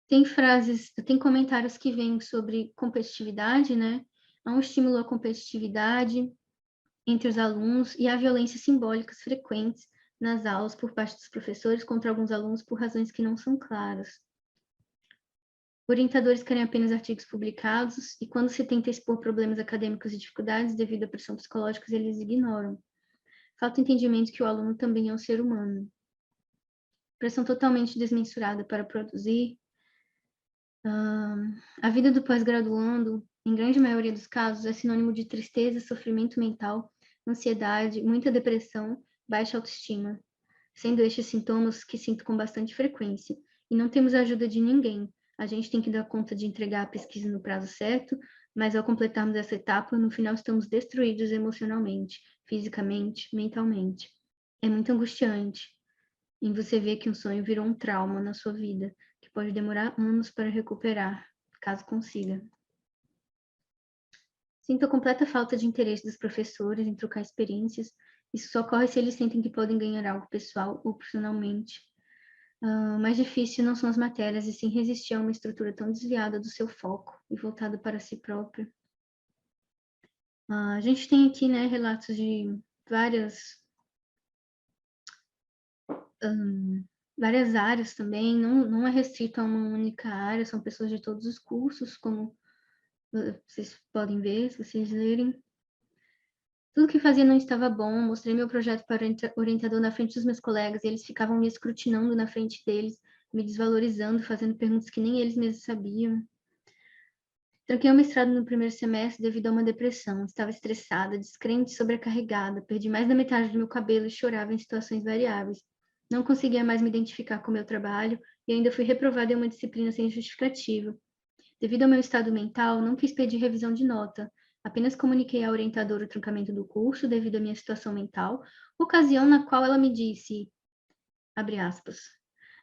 Tem comentários que vêm sobre competitividade, né? Há um estímulo à competitividade entre os alunos e há violências simbólicas frequentes nas aulas por parte dos professores contra alguns alunos por razões que não são claras. Orientadores querem apenas artigos publicados e quando se tenta expor problemas acadêmicos e dificuldades devido à pressão psicológica, eles ignoram. Falta entendimento que o aluno também é um ser humano. Pressão totalmente desmensurada para produzir. A vida do pós-graduando, em grande maioria dos casos, é sinônimo de tristeza, sofrimento mental, ansiedade, muita depressão, baixa autoestima, sendo estes sintomas que sinto com bastante frequência. E não temos a ajuda de ninguém. A gente tem que dar conta de entregar a pesquisa no prazo certo, mas ao completarmos essa etapa, no final estamos destruídos emocionalmente, fisicamente, mentalmente. É muito angustiante em você ver que um sonho virou um trauma na sua vida, que pode demorar anos para recuperar, caso consiga. Sinto a completa falta de interesse dos professores em trocar experiências. Isso só ocorre se eles sentem que podem ganhar algo pessoal ou profissionalmente. Mais difícil não são as matérias, e sim resistir a uma estrutura tão desviada do seu foco e voltada para si própria. A gente tem aqui, né, relatos de várias áreas também, não é restrito a uma única área, são pessoas de todos os cursos, como vocês podem ver, se vocês lerem. Tudo que fazia não estava bom, mostrei meu projeto para o orientador na frente dos meus colegas, e eles ficavam me escrutinando na frente deles, me desvalorizando, fazendo perguntas que nem eles mesmos sabiam. Tranquei o mestrado no primeiro semestre devido a uma depressão. Estava estressada, descrente e sobrecarregada. Perdi mais da metade do meu cabelo e chorava em situações variáveis. Não conseguia mais me identificar com o meu trabalho e ainda fui reprovada em uma disciplina sem justificativa. Devido ao meu estado mental, não quis pedir revisão de nota. Apenas comuniquei à orientadora o truncamento do curso devido à minha situação mental, ocasião na qual ela me disse, abre aspas,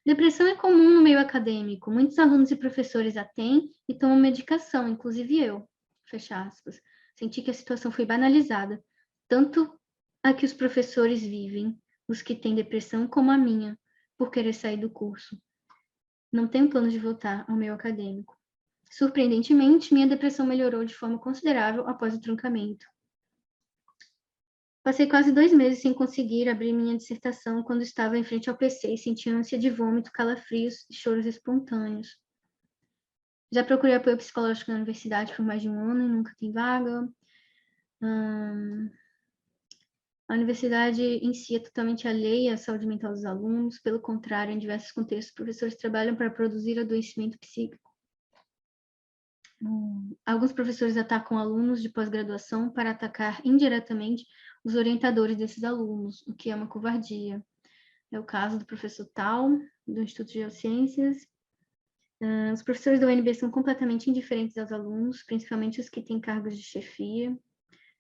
depressão é comum no meio acadêmico. Muitos alunos e professores a têm e tomam medicação, inclusive eu. Fecha aspas. Senti que a situação foi banalizada, tanto a que os professores vivem, os que têm depressão, como a minha, por querer sair do curso. Não tenho plano de voltar ao meio acadêmico. Surpreendentemente, minha depressão melhorou de forma considerável após o truncamento. Passei quase 2 meses sem conseguir abrir minha dissertação quando estava em frente ao PC e senti ânsia de vômito, calafrios e choros espontâneos. Já procurei apoio psicológico na universidade por mais de 1 ano e nunca tem vaga. A universidade em si é totalmente alheia à saúde mental dos alunos. Pelo contrário, em diversos contextos, professores trabalham para produzir adoecimento psíquico. Alguns professores atacam alunos de pós-graduação para atacar indiretamente os orientadores desses alunos, o que é uma covardia. É o caso do professor Tal, do Instituto de Geociências. Os professores da UNB são completamente indiferentes aos alunos, principalmente os que têm cargos de chefia,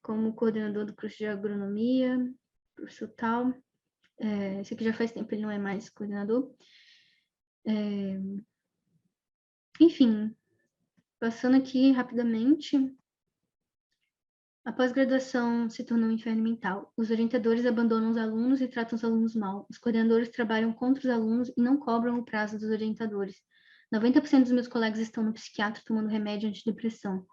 como o coordenador do curso de agronomia, professor Tal. Esse aqui já faz tempo, ele não é mais coordenador. Enfim, passando aqui rapidamente, a pós-graduação se tornou um inferno mental. Os orientadores abandonam os alunos e tratam os alunos mal. Os coordenadores trabalham contra os alunos e não cobram o prazo dos orientadores. 90% dos meus colegas estão no psiquiatra tomando remédio antidepressão.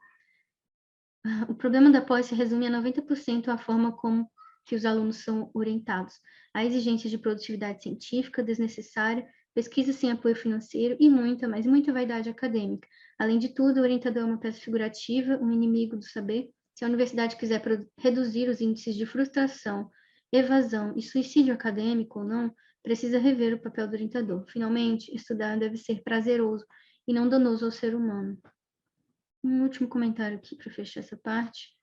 O problema da pós se resume a 90% à forma como que os alunos são orientados. A exigência de produtividade científica desnecessária, pesquisa sem apoio financeiro e muita vaidade acadêmica. Além de tudo, o orientador é uma peça figurativa, um inimigo do saber. Se a universidade quiser reduzir os índices de frustração, evasão e suicídio acadêmico ou não, precisa rever o papel do orientador. Finalmente, estudar deve ser prazeroso e não danoso ao ser humano. Um último comentário aqui para fechar essa parte.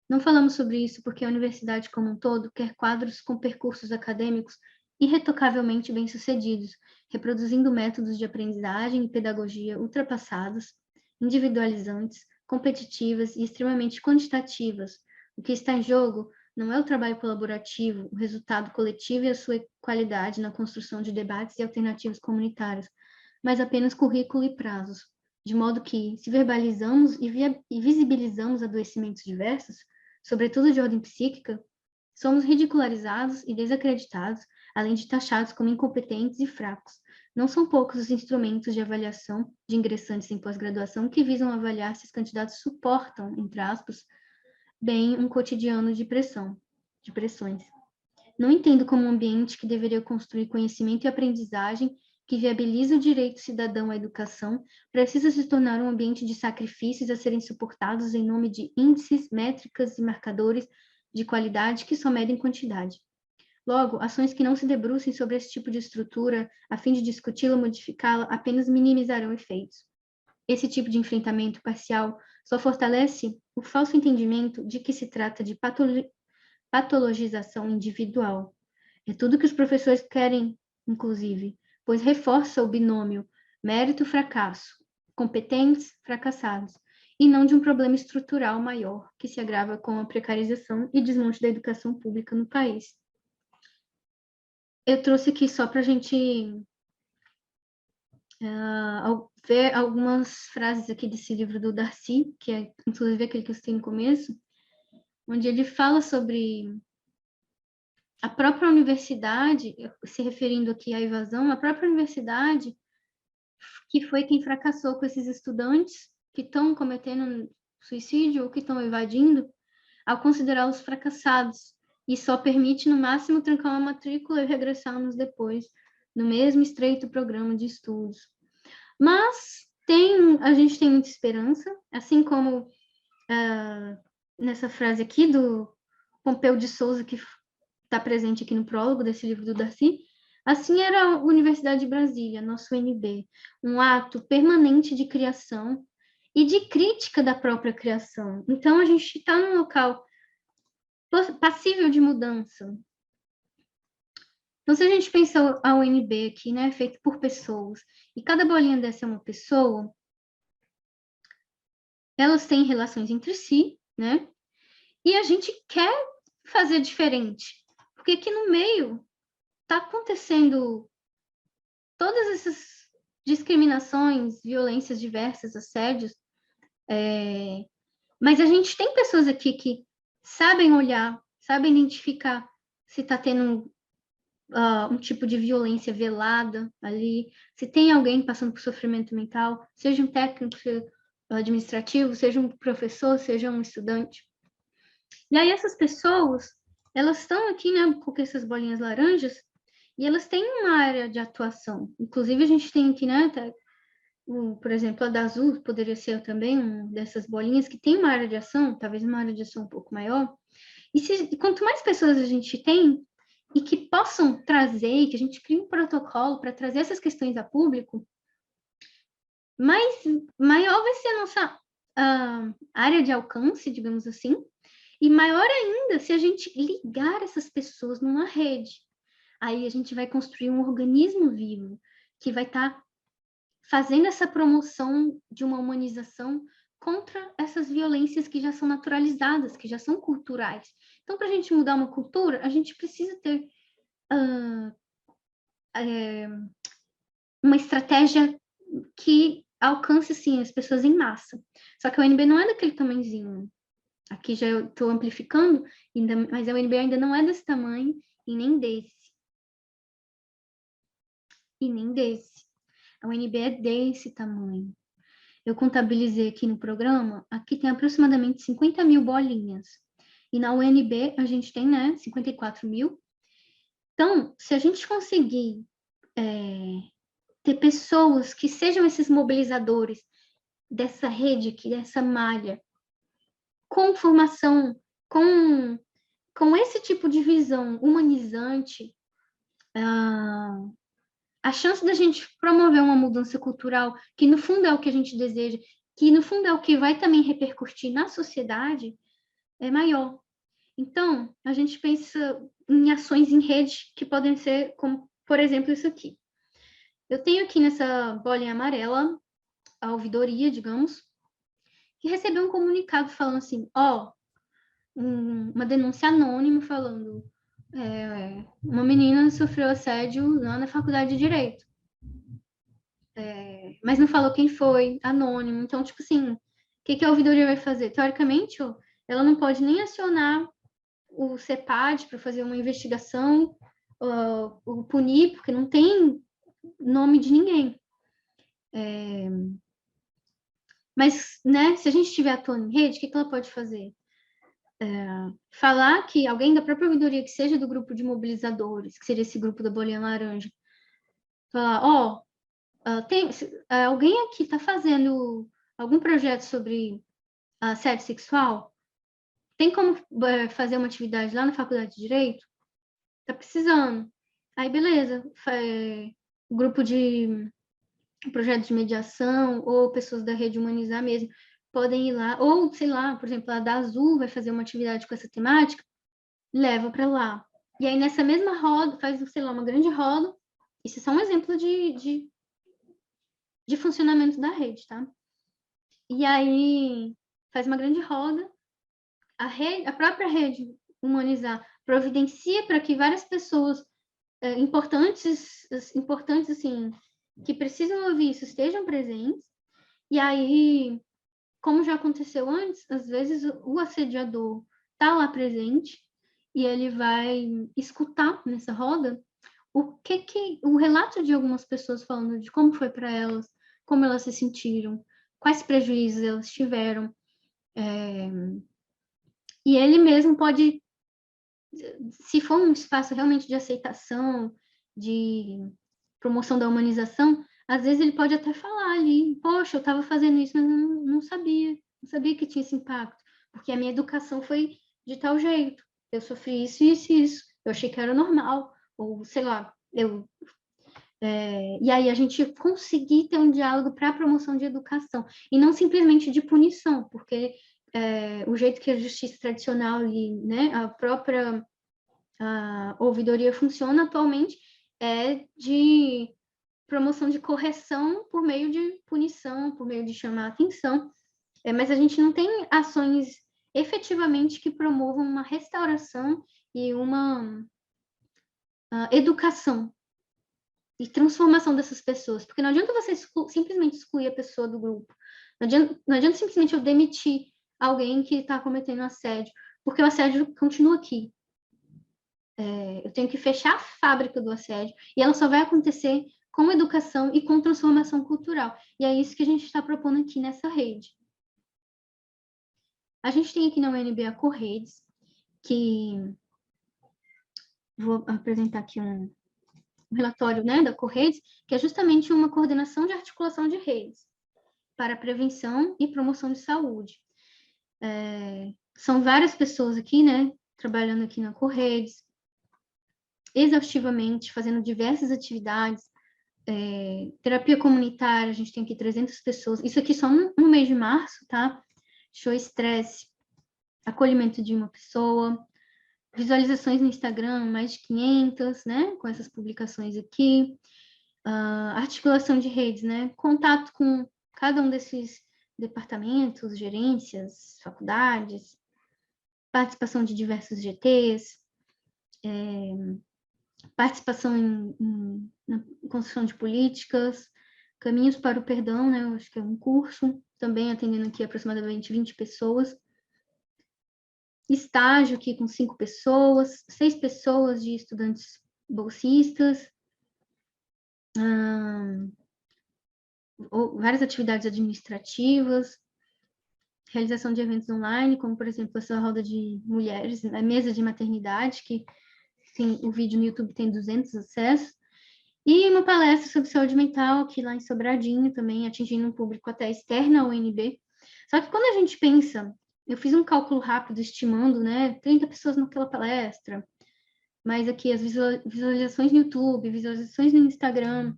Não falamos sobre isso porque a universidade como um todo quer quadros com percursos acadêmicos irretocavelmente bem-sucedidos, reproduzindo métodos de aprendizagem e pedagogia ultrapassados, individualizantes, competitivas e extremamente quantitativas. O que está em jogo não é o trabalho colaborativo, o resultado coletivo e a sua qualidade na construção de debates e alternativas comunitárias, mas apenas currículo e prazos. De modo que, se verbalizamos e visibilizamos adoecimentos diversos, sobretudo de ordem psíquica, somos ridicularizados e desacreditados, além de taxados como incompetentes e fracos. Não são poucos os instrumentos de avaliação de ingressantes em pós-graduação que visam avaliar se os candidatos suportam, entre aspas, bem um cotidiano de pressões. Não entendo como um ambiente que deveria construir conhecimento e aprendizagem, que viabiliza o direito cidadão à educação, precisa se tornar um ambiente de sacrifícios a serem suportados em nome de índices, métricas e marcadores de qualidade que só medem quantidade. Logo, ações que não se debrucem sobre esse tipo de estrutura, a fim de discuti-la ou modificá-la, apenas minimizarão efeitos. Esse tipo de enfrentamento parcial só fortalece o falso entendimento de que se trata de patologização individual. É tudo que os professores querem, inclusive, pois reforça o binômio mérito-fracasso, competentes fracassados, e não de um problema estrutural maior que se agrava com a precarização e desmonte da educação pública no país. Eu trouxe aqui só para a gente ver algumas frases aqui desse livro do Darcy, que é inclusive aquele que eu citei no começo, onde ele fala sobre a própria universidade, se referindo aqui à evasão, a própria universidade, que foi quem fracassou com esses estudantes que estão cometendo suicídio ou que estão evadindo, ao considerá-los fracassados, e só permite, no máximo, trancar uma matrícula e regressar anos depois, no mesmo estreito programa de estudos. Mas a gente tem muita esperança, assim como nessa frase aqui do Pompeu de Souza, que está presente aqui no prólogo desse livro do Darcy. Assim era a Universidade de Brasília, nosso UNB, um ato permanente de criação e de crítica da própria criação. Então, a gente está num local passível de mudança. Então, se a gente pensa a UNB aqui, né, feito por pessoas, e cada bolinha dessa é uma pessoa, elas têm relações entre si, né? E a gente quer fazer diferente, porque aqui no meio está acontecendo todas essas discriminações, violências diversas, assédios, mas a gente tem pessoas aqui que sabem olhar, sabem identificar se está tendo um tipo de violência velada ali, se tem alguém passando por sofrimento mental, seja um técnico administrativo, seja um professor, seja um estudante. E aí essas pessoas, elas estão aqui, né, com essas bolinhas laranjas, e elas têm uma área de atuação. Inclusive, a gente tem aqui, né, por exemplo, a da azul poderia ser também uma dessas bolinhas que tem uma área de ação, talvez uma área de ação um pouco maior. E quanto mais pessoas a gente tem e que possam trazer, que a gente crie um protocolo para trazer essas questões a público, maior vai ser a nossa área de alcance, digamos assim, e maior ainda se a gente ligar essas pessoas numa rede. Aí a gente vai construir um organismo vivo que vai estar fazendo essa promoção de uma humanização contra essas violências que já são naturalizadas, que já são culturais. Então, para a gente mudar uma cultura, a gente precisa ter uma estratégia que alcance, sim, as pessoas em massa. Só que a UNB não é daquele tamanhozinho. Aqui já eu estou amplificando, mas a UNB ainda não é desse tamanho e nem desse. E nem desse. A UNB é desse tamanho. Eu contabilizei aqui no programa, aqui tem aproximadamente 50 mil bolinhas. E na UNB a gente tem, né, 54 mil. Então, se a gente conseguir ter pessoas que sejam esses mobilizadores dessa rede aqui, dessa malha, com formação, com esse tipo de visão humanizante, a chance da gente promover uma mudança cultural, que no fundo é o que a gente deseja, que no fundo é o que vai também repercutir na sociedade, é maior. Então, a gente pensa em ações em rede que podem ser, como, por exemplo, isso aqui. Eu tenho aqui nessa bolinha amarela a ouvidoria, digamos, que recebeu um comunicado falando assim, uma denúncia anônima falando uma menina sofreu assédio lá na faculdade de Direito. Mas não falou quem foi, anônimo. Então, tipo assim, o que a ouvidoria vai fazer? Teoricamente, ela não pode nem acionar o CEPAD para fazer uma investigação o punir, porque não tem nome de ninguém. Mas, né, se a gente estiver atuando em rede, o que ela pode fazer? Falar que alguém da própria ouvidoria, que seja do grupo de mobilizadores, que seria esse grupo da bolinha laranja, falar, tem alguém aqui está fazendo algum projeto sobre assédio sexual? Tem como fazer uma atividade lá na Faculdade de Direito? Tá precisando. Aí, beleza. Grupo de projeto de mediação ou pessoas da rede Humanizar mesmo podem ir lá. Ou, sei lá, por exemplo, a da Azul vai fazer uma atividade com essa temática, leva para lá. E aí, nessa mesma roda, faz, sei lá, uma grande roda. Isso é só um exemplo de funcionamento da rede, tá? E aí, faz uma grande roda. A própria rede Humanizar providencia para que várias pessoas importantes, assim, que precisam ouvir isso, estejam presentes. E aí, como já aconteceu antes, às vezes o assediador está lá presente e ele vai escutar nessa roda o relato de algumas pessoas falando de como foi para elas, como elas se sentiram, quais prejuízos elas tiveram. E ele mesmo pode, se for um espaço realmente de aceitação, de promoção da humanização, às vezes ele pode até falar ali, poxa, eu estava fazendo isso, mas não sabia que tinha esse impacto, porque a minha educação foi de tal jeito, eu sofri isso, isso e isso, eu achei que era normal, ou sei lá, e aí a gente conseguir ter um diálogo para a promoção de educação, e não simplesmente de punição, porque o jeito que a justiça tradicional ali, né, a própria ouvidoria funciona atualmente é de promoção de correção por meio de punição, por meio de chamar atenção, mas a gente não tem ações efetivamente que promovam uma restauração e uma educação e transformação dessas pessoas, porque não adianta você simplesmente excluir a pessoa do grupo, não adianta simplesmente eu demitir alguém que está cometendo assédio, porque o assédio continua aqui. Eu tenho que fechar a fábrica do assédio, e ela só vai acontecer com educação e com transformação cultural. E é isso que a gente está propondo aqui nessa rede. A gente tem aqui na UNB a Corredes, que vou apresentar aqui um relatório, né, da Corredes, que é justamente uma coordenação de articulação de redes para prevenção e promoção de saúde. São várias pessoas aqui, né, trabalhando aqui na Corredes, exaustivamente, fazendo diversas atividades, terapia comunitária, a gente tem aqui 300 pessoas, isso aqui só no mês de março, tá? Show estresse, acolhimento de uma pessoa, visualizações no Instagram, mais de 500, né? Com essas publicações aqui, articulação de redes, né? Contato com cada um desses departamentos, gerências, faculdades, participação de diversos GTs, participação na construção de políticas, caminhos para o perdão, né? Eu acho que é um curso, também atendendo aqui aproximadamente 20 pessoas. Estágio aqui com 5 pessoas, 6 pessoas de estudantes bolsistas, várias atividades administrativas, realização de eventos online, como, por exemplo, essa roda de mulheres, a mesa de maternidade, que sim, o vídeo no YouTube tem 200 acessos, e uma palestra sobre saúde mental, aqui lá em Sobradinho também, atingindo um público até externo ao UNB. Só que quando a gente pensa, eu fiz um cálculo rápido estimando, né, 30 pessoas naquela palestra, mas aqui as visualizações no YouTube, visualizações no Instagram,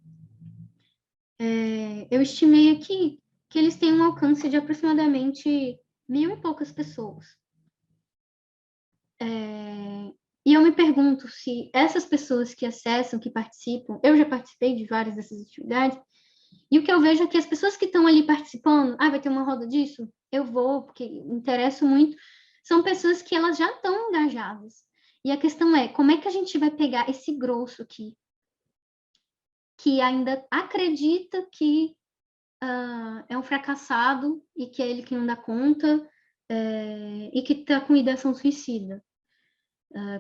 eu estimei aqui que eles têm um alcance de aproximadamente 1.000 e poucas pessoas. E eu me pergunto se essas pessoas que acessam, que participam, eu já participei de várias dessas atividades, e o que eu vejo é que as pessoas que estão ali participando, vai ter uma roda disso? Eu vou, porque me interesso muito, são pessoas que elas já estão engajadas. E a questão é, como é que a gente vai pegar esse grosso aqui, que ainda acredita que é um fracassado e que é ele que não dá conta e que está com ideação suicida?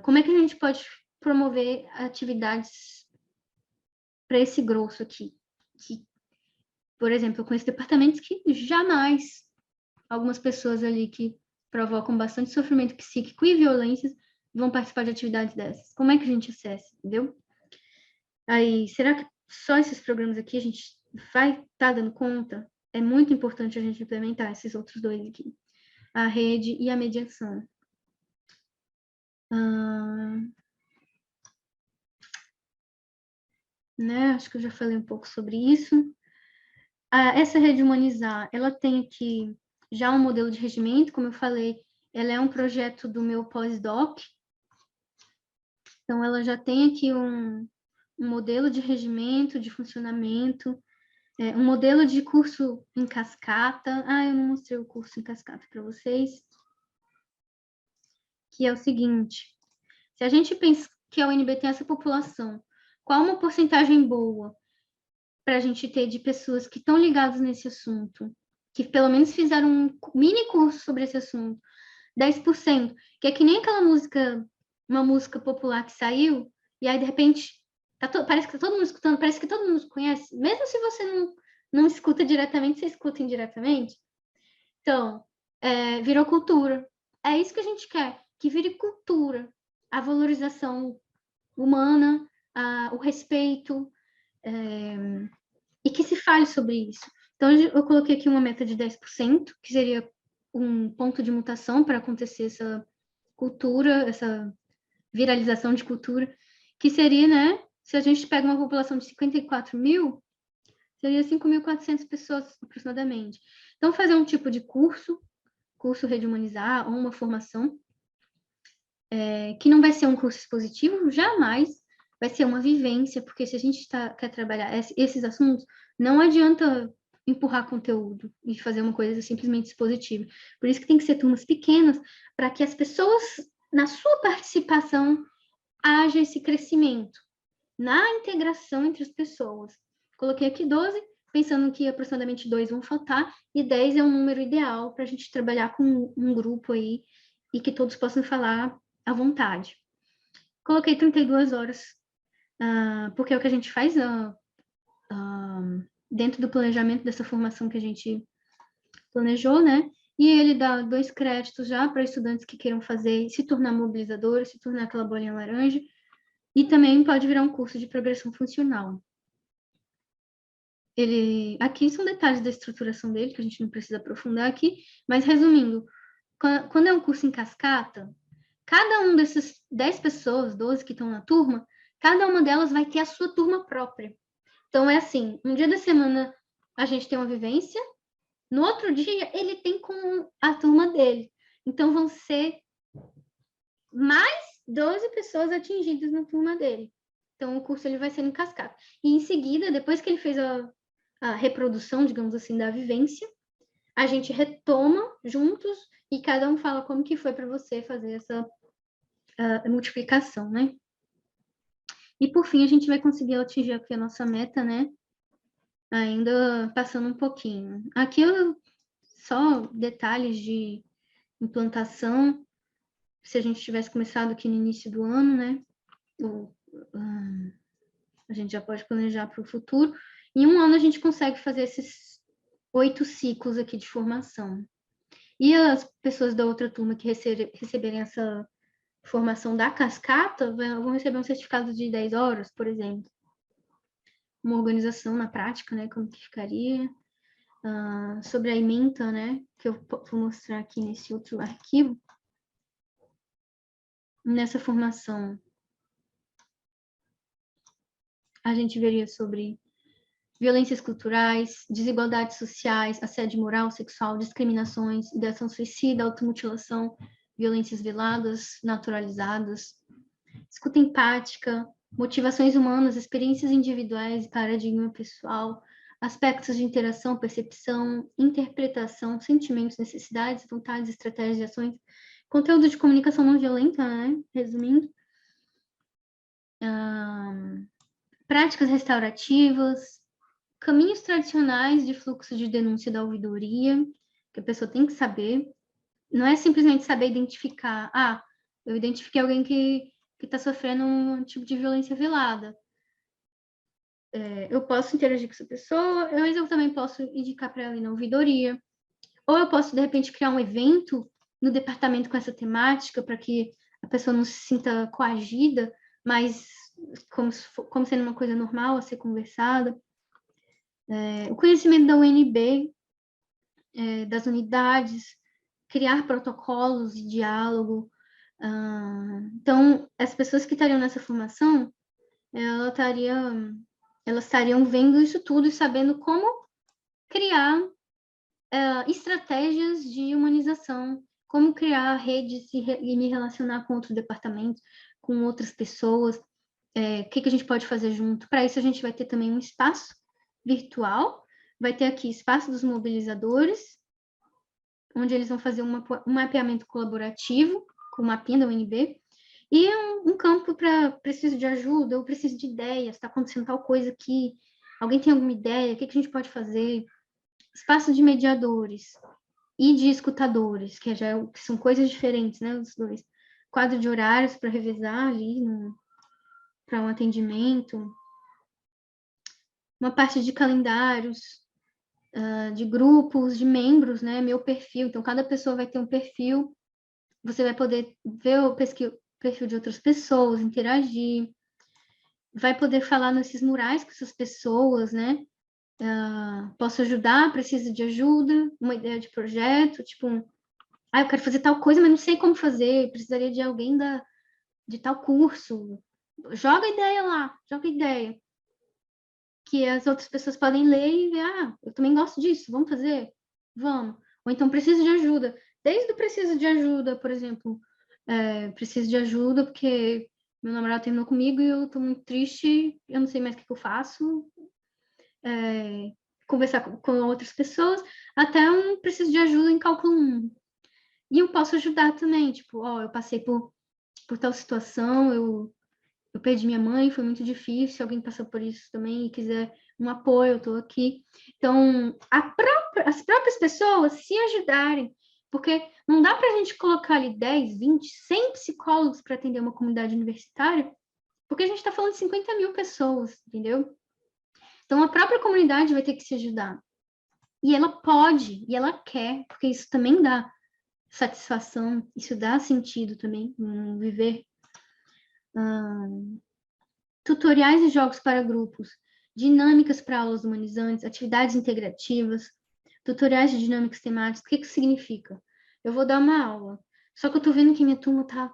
Como é que a gente pode promover atividades para esse grosso aqui. Que, por exemplo, eu conheço departamentos que jamais, algumas pessoas ali que provocam bastante sofrimento psíquico e violências vão participar de atividades dessas. Como é que a gente acessa, entendeu? Aí, será que só esses programas aqui a gente vai estar dando conta? É muito importante a gente implementar esses outros dois aqui. A rede e a mediação. Né? Acho que eu já falei um pouco sobre isso. Essa rede humanizar, ela tem aqui já um modelo de regimento, como eu falei, ela é um projeto do meu pós-doc. Então, ela já tem aqui um modelo de regimento, de funcionamento, um modelo de curso em cascata. Eu não mostrei o curso em cascata para vocês. Que é o seguinte, se a gente pensa que a UNB tem essa população, qual uma porcentagem boa para a gente ter de pessoas que estão ligadas nesse assunto, que pelo menos fizeram um mini curso sobre esse assunto, 10%, que é que nem aquela música, uma música popular que saiu, e aí de repente parece que tá todo mundo escutando, parece que todo mundo conhece, mesmo se você não escuta diretamente, você escuta indiretamente. Então, virou cultura. É isso que a gente quer, que vire cultura, a valorização humana, o respeito, e que se fale sobre isso. Então, eu coloquei aqui uma meta de 10%, que seria um ponto de mutação para acontecer essa cultura, essa viralização de cultura, que seria, né, se a gente pega uma população de 54 mil, seria 5.400 pessoas aproximadamente. Então, fazer um tipo de curso Rede Humanizar, ou uma formação, que não vai ser um curso expositivo, jamais, vai ser uma vivência, porque se a gente quer trabalhar esses assuntos, não adianta empurrar conteúdo e fazer uma coisa simplesmente expositiva. Por isso que tem que ser turmas pequenas, para que as pessoas, na sua participação, haja esse crescimento, na integração entre as pessoas. Coloquei aqui 12, pensando que aproximadamente 2 vão faltar, e 10 é um número ideal para a gente trabalhar com um grupo aí, e que todos possam falar à vontade. Coloquei 32 horas, porque é o que a gente faz dentro do planejamento dessa formação que a gente planejou, né? E ele dá 2 créditos já para estudantes que queiram fazer, se tornar mobilizadores, se tornar aquela bolinha laranja, e também pode virar um curso de progressão funcional. Aqui são detalhes da estruturação dele, que a gente não precisa aprofundar aqui, mas resumindo, quando é um curso em cascata, cada um desses 10 pessoas, 12 que estão na turma, cada uma delas vai ter a sua turma própria. Então, é assim, um dia da semana a gente tem uma vivência, no outro dia ele tem com a turma dele. Então, vão ser mais 12 pessoas atingidas na turma dele. Então, o curso ele vai ser em cascata. E, em seguida, depois que ele fez a reprodução, digamos assim, da vivência, a gente retoma juntos e cada um fala como que foi para você fazer essa multiplicação, né? E, por fim, a gente vai conseguir atingir aqui a nossa meta, né? Ainda passando um pouquinho. Aqui só detalhes de implantação, se a gente tivesse começado aqui no início do ano, né? A gente já pode planejar para o futuro. Em um ano a gente consegue fazer esses 8 ciclos aqui de formação. E as pessoas da outra turma que receberem essa formação da cascata vão receber um certificado de 10 horas, por exemplo. Uma organização na prática, né? Como que ficaria. Sobre a ementa, né? Que eu vou mostrar aqui nesse outro arquivo. Nessa formação, a gente veria sobre violências culturais, desigualdades sociais, assédio moral, sexual, discriminações, ideação suicida, automutilação, violências veladas, naturalizadas, escuta empática, motivações humanas, experiências individuais e paradigma pessoal, aspectos de interação, percepção, interpretação, sentimentos, necessidades, vontades, estratégias e ações, conteúdo de comunicação não violenta, né? Resumindo. Práticas restaurativas, caminhos tradicionais de fluxo de denúncia da ouvidoria, que a pessoa tem que saber. Não é simplesmente saber identificar. Eu identifiquei alguém que que está sofrendo um tipo de violência velada. Eu posso interagir com essa pessoa, mas eu também posso indicar para ela ir na ouvidoria, ou eu posso, de repente, criar um evento no departamento com essa temática para que a pessoa não se sinta coagida, mas como sendo uma coisa normal a ser conversada. O conhecimento da UNB, das unidades, criar protocolos de diálogo. Então, as pessoas que estariam nessa formação, elas estariam vendo isso tudo e sabendo como criar estratégias de humanização, como criar redes e me relacionar com outros departamentos, com outras pessoas, o que a gente pode fazer junto. Para isso, a gente vai ter também um espaço virtual, vai ter aqui espaço dos mobilizadores, onde eles vão fazer um mapeamento colaborativo, com o mapinha da UNB, e um campo para preciso de ajuda, ou preciso de ideias, está acontecendo tal coisa aqui, alguém tem alguma ideia, o que a gente pode fazer? Espaço de mediadores e de escutadores, que são coisas diferentes, né, os dois. Quadro de horários para revezar ali, para um atendimento. Uma parte de calendários, de grupos, de membros, né, meu perfil. Então, cada pessoa vai ter um perfil, você vai poder ver o perfil de outras pessoas, interagir, vai poder falar nesses murais com essas pessoas, né? Posso ajudar, preciso de ajuda, uma ideia de projeto, tipo, eu quero fazer tal coisa, mas não sei como fazer, precisaria de alguém de tal curso. Joga ideia lá, joga ideia. Que as outras pessoas podem ler e ver, eu também gosto disso, vamos fazer? Vamos. Ou então preciso de ajuda. Desde o preciso de ajuda, por exemplo, preciso de ajuda porque meu namorado terminou comigo e eu tô muito triste, eu não sei mais o que eu faço. Conversar com outras pessoas, até um preciso de ajuda em cálculo 1. E eu posso ajudar também, tipo, eu passei por tal situação, eu perdi minha mãe, foi muito difícil, se alguém passou por isso também e quiser um apoio, eu estou aqui. Então, as próprias pessoas se ajudarem, porque não dá para a gente colocar ali 10, 20, 100 psicólogos para atender uma comunidade universitária, porque a gente está falando de 50 mil pessoas, entendeu? Então, a própria comunidade vai ter que se ajudar. E ela pode, e ela quer, porque isso também dá satisfação, isso dá sentido também, viver. Tutoriais e jogos para grupos, dinâmicas para aulas humanizantes, atividades integrativas, tutoriais de dinâmicas temáticas. O que isso significa? Eu vou dar uma aula, só que eu tô vendo que minha turma tá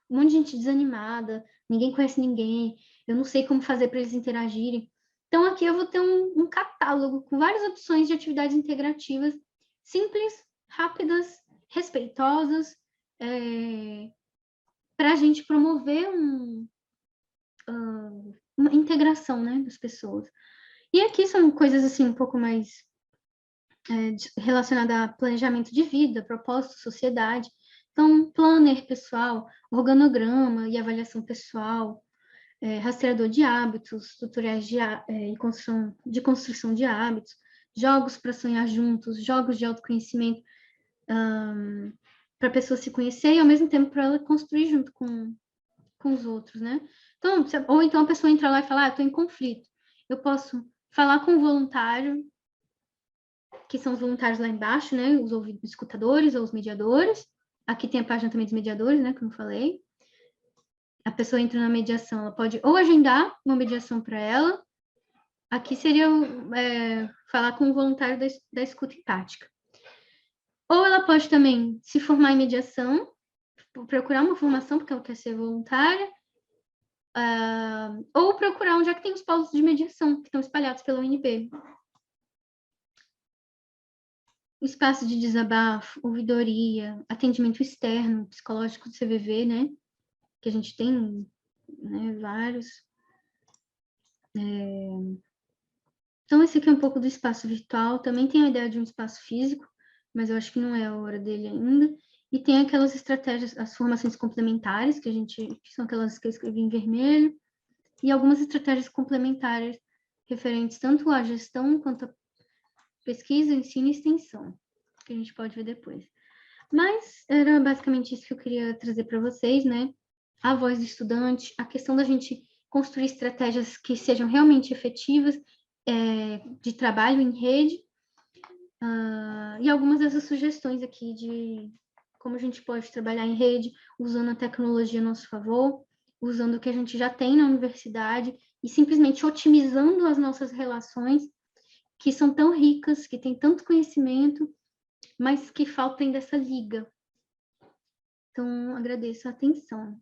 um monte de gente desanimada, ninguém conhece ninguém, eu não sei como fazer para eles interagirem. Então, aqui eu vou ter um catálogo com várias opções de atividades integrativas, simples, rápidas, respeitosas, para a gente promover uma integração, né, das pessoas. E aqui são coisas assim um pouco mais relacionadas a planejamento de vida, propósito, sociedade. Então, planner pessoal, organograma e avaliação pessoal, rastreador de hábitos, tutoriais de construção de hábitos, jogos para sonhar juntos, jogos de autoconhecimento para a pessoa se conhecer e, ao mesmo tempo, para ela construir junto com os outros, né? Então, ou então a pessoa entra lá e fala, estou em conflito. Eu posso falar com o voluntário, que são os voluntários lá embaixo, né? Os escutadores ou os mediadores. Aqui tem a página também dos mediadores, né? Como eu falei. A pessoa entra na mediação, ela pode ou agendar uma mediação para ela. Aqui seria falar com o voluntário da escuta empática. Ou ela pode também se formar em mediação, procurar uma formação porque ela quer ser voluntária, ou procurar onde é que tem os polos de mediação que estão espalhados pela UNB. Espaço de desabafo, ouvidoria, atendimento externo, psicológico do CVV, né? Que a gente tem, né, vários. Então, esse aqui é um pouco do espaço virtual. Também tem a ideia de um espaço físico, mas eu acho que não é a hora dele ainda. E tem aquelas estratégias, as formações complementares, que são aquelas que eu escrevi em vermelho, e algumas estratégias complementares referentes tanto à gestão quanto à pesquisa, ensino e extensão, que a gente pode ver depois. Mas era basicamente isso que eu queria trazer para vocês, né? a voz do estudante, a questão da gente construir estratégias que sejam realmente efetivas de trabalho em rede, e algumas dessas sugestões aqui de como a gente pode trabalhar em rede, usando a tecnologia a nosso favor, usando o que a gente já tem na universidade e simplesmente otimizando as nossas relações, que são tão ricas, que têm tanto conhecimento, mas que faltam dessa liga. Então, agradeço a atenção.